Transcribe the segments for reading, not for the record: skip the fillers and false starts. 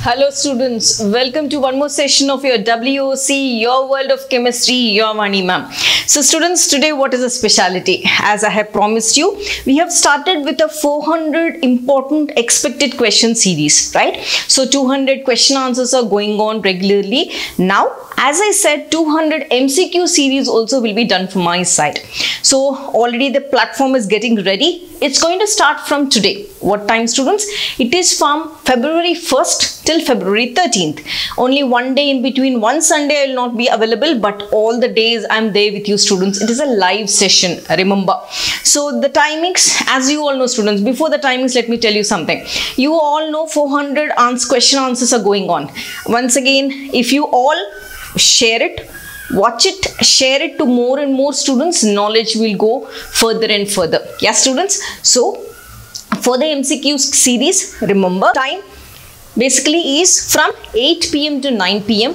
Hello students, welcome to one more session of your WOC, Your World of Chemistry, your Vani ma'am. So students, today what is the speciality? As I have promised you, we have started with a 400 important expected question series, right? So 200 question answers are going on regularly. Now, as I said, 200 MCQ series also will be done from my side. So already the platform is getting ready. It's going to start from today. What time, students? It is from February 1st till February 13th. Only one day in between. One Sunday I will not be available, but all the days I'm there with you students. It is a live session, remember. So the timings, as you all know students, before the timings, let me tell you something. You all know 400 question answers are going on. Once again, if you all share it, watch it, share it to more and more students, knowledge will go further and further. Yes students, so for the MCQ series, remember time basically is from 8 PM to 9 PM.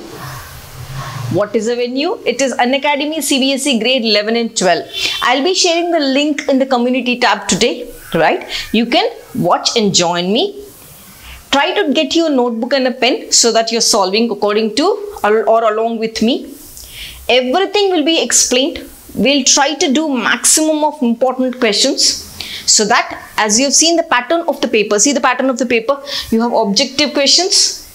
What is the venue? It is Unacademy CBSE grade 11 and 12. I'll be sharing the link in the community tab today, right? You can watch and join me. Try to get your notebook and a pen so that you're solving according to or along with me. Everything will be explained. We'll try to do maximum of important questions so that as you have seen the pattern of the paper, see the pattern of the paper, you have objective questions,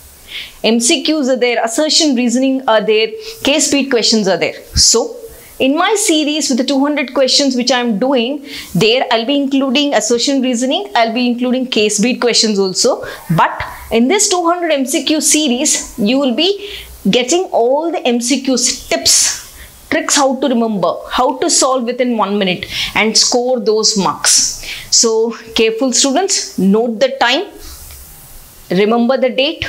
MCQs are there, assertion reasoning are there, case beat questions are there. So in my series with the 200 questions which I am doing, there I'll be including assertion reasoning, I'll be including case beat questions also. But in this 200 MCQ series, you will be getting all the MCQ tips, tricks, how to remember, how to solve within 1 minute and score those marks. So careful students, note the time, remember the date,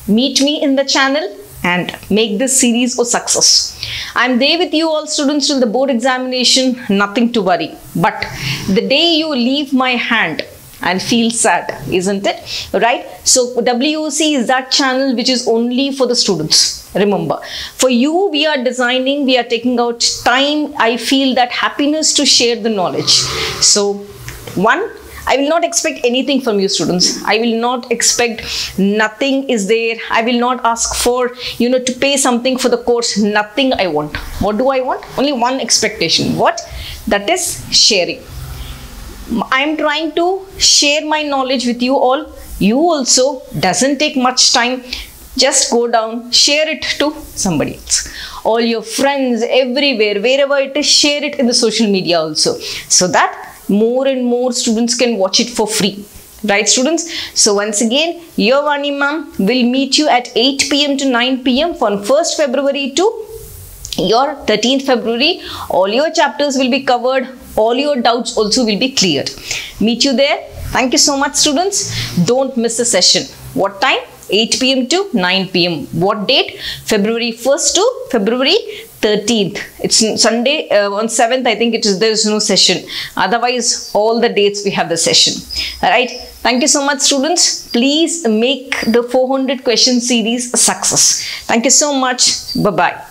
meet me in the channel and make this series a success. I'm there with you all students till the board examination, nothing to worry. But the day you leave my hand, I'll feel sad, isn't it? Right? So WOC is that channel which is only for the students. Remember, for you we are designing, we are taking out time. I feel that happiness to share the knowledge. So one, I will not expect anything from you students. I will not expect nothing is there. I will not ask for, to pay something for the course. Nothing I want. What do I want? Only one expectation. What? That is sharing. I am trying to share my knowledge with you all. You also, doesn't take much time. Just go down, share it to somebody else. All your friends, everywhere, wherever it is, share it in the social media also. So that more and more students can watch it for free. Right students? So once again, your Vani ma'am will meet you at 8 PM to 9 PM from 1st February to your 13th February. All your chapters will be covered. All your doubts also will be cleared. Meet you there. Thank you so much students. Don't miss the session. What time? 8 PM to 9 PM. What date? February 1st to February 13th. It's Sunday on 7th. I think there is no session. Otherwise, all the dates we have the session. Alright. Thank you so much students. Please make the 400 question series a success. Thank you so much. Bye-bye.